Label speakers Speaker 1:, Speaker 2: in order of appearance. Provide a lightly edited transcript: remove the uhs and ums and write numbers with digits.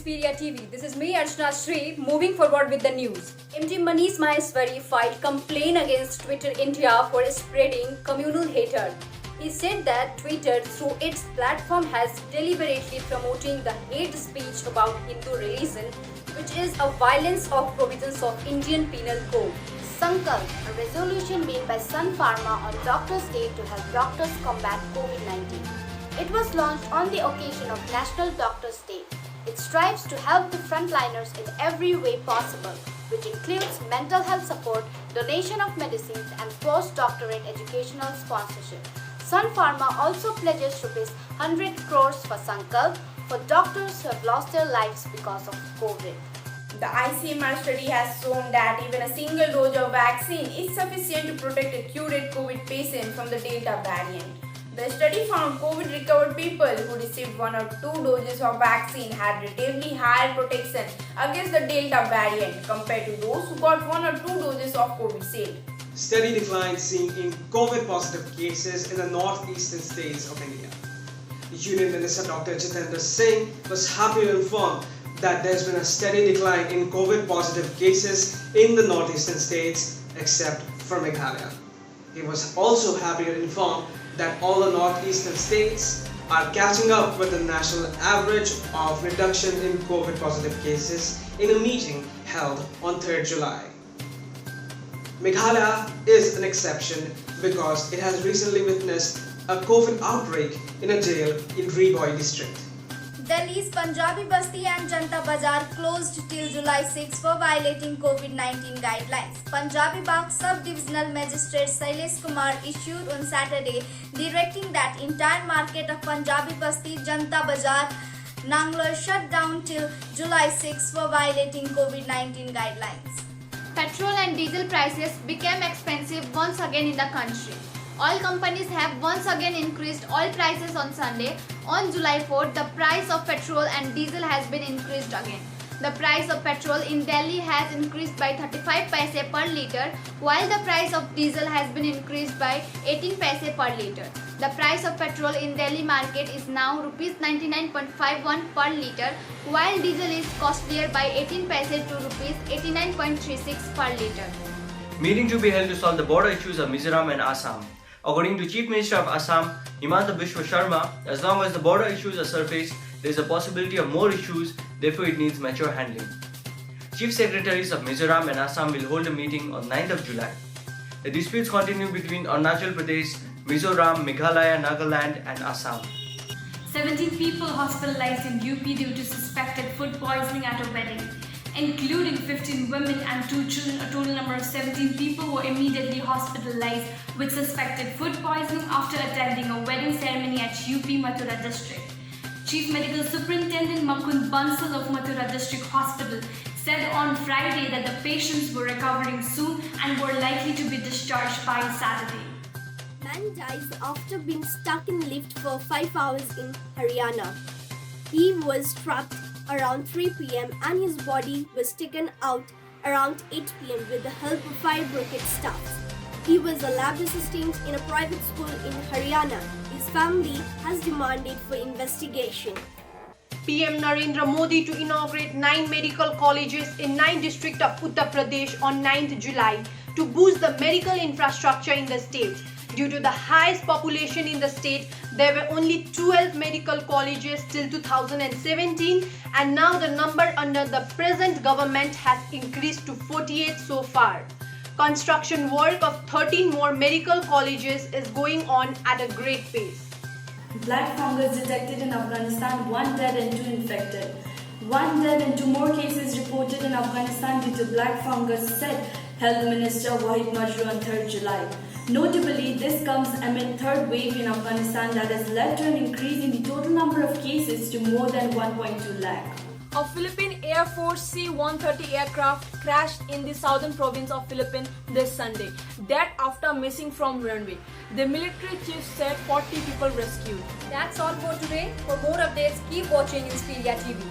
Speaker 1: Inspiria TV. This is me, Archana Shree, moving forward with the news. MD Manish Maheshwari filed complaint against Twitter India for spreading communal hatred. He said that Twitter, through its platform, has deliberately promoting the hate speech about Hindu religion, which is a violence of provisions of Indian Penal Code.
Speaker 2: Sankalp, a resolution made by Sun Pharma on Doctors' Day to help doctors combat COVID-19. It was launched on the occasion of National Doctors' Day. It strives to help the frontliners in every way possible, which includes mental health support, donation of medicines, and post-doctorate educational sponsorship. Sun Pharma also pledges Rs 100 crores for Sankalp for doctors who have lost their lives because of COVID.
Speaker 3: The ICMR study has shown that even a single dose of vaccine is sufficient to protect a cured COVID patient from the Delta variant. The study found COVID-recovered people who received 1 or 2 doses of vaccine had relatively higher protection against the Delta variant compared to those who got 1 or 2 doses of Covishield.
Speaker 4: Steady decline seen in COVID-positive cases in the northeastern states of India. Union Minister Dr. Jitendra Singh was happy to inform that there's been a steady decline in COVID-positive cases in the northeastern states except for Meghalaya. He was also happy to inform that all the northeastern states are catching up with the national average of reduction in COVID-positive cases in a meeting held on 3rd July. Meghalaya is an exception because it has recently witnessed a COVID outbreak in a jail in Reboy district.
Speaker 5: Delhi's Punjabi Basti and Janta Bazar closed till July 6 for violating COVID-19 guidelines. Punjabi Bagh Sub-Divisional Magistrate Sailesh Kumar issued on Saturday directing that entire market of Punjabi Basti, Janta Bazar, Nanglore shut down till July 6 for violating COVID-19 guidelines.
Speaker 6: Petrol and diesel prices became expensive once again in the country. Oil companies have once again increased oil prices on Sunday. On July 4th, the price of petrol and diesel has been increased again. The price of petrol in Delhi has increased by 35 paise per litre, while the price of diesel has been increased by 18 paise per litre. The price of petrol in Delhi market is now Rs 99.51 per litre, while diesel is costlier by 18 paise to Rs 89.36 per litre.
Speaker 7: Meeting to be held to solve the border issues of Mizoram and Assam. According to Chief Minister of Assam, Himanta Biswa Sharma, as long as the border issues are surfaced, there is a possibility of more issues, therefore it needs mature handling. Chief Secretaries of Mizoram and Assam will hold a meeting on 9th of July. The disputes continue between Arunachal Pradesh, Mizoram, Meghalaya, Nagaland and Assam.
Speaker 8: 17 people hospitalized in UP due to suspected food poisoning at a wedding, including 15 women and 2 children. A total number of 17 people were immediately hospitalized with suspected food poisoning after attending a wedding ceremony at UP Mathura district. Chief Medical Superintendent Makund Bansal of Mathura District Hospital said on Friday that the patients were recovering soon and were likely to be discharged by Saturday.
Speaker 2: Man dies after being stuck in lift for 5 hours in Haryana. He was trapped around 3 p.m. and his body was taken out around 8 p.m. with the help of fire brigade staff. He was a lab assistant in a private school in Haryana. His family has demanded for investigation.
Speaker 9: PM Narendra Modi to inaugurate 9 medical colleges in 9 districts of Uttar Pradesh on 9th July to boost the medical infrastructure in the state. Due to the highest population in the state, there were only 12 medical colleges till 2017, and now the number under the present government has increased to 48 so far. Construction work of 13 more medical colleges is going on at a great pace.
Speaker 8: Black fungus detected in Afghanistan, 1 dead and 2 infected. 1 dead and 2 more cases reported in Afghanistan due to black fungus, said Health Minister Wahid Majru on 3rd July. Notably, this comes amid third wave in Afghanistan that has led to an increase in the total number of cases to more than 1.2 lakh.
Speaker 1: A Philippine Air Force C-130 aircraft crashed in the southern province of Philippines this Sunday, dead after missing from runway. The military chief said 40 people rescued. That's all for today. For more updates, keep watching Inspiria TV.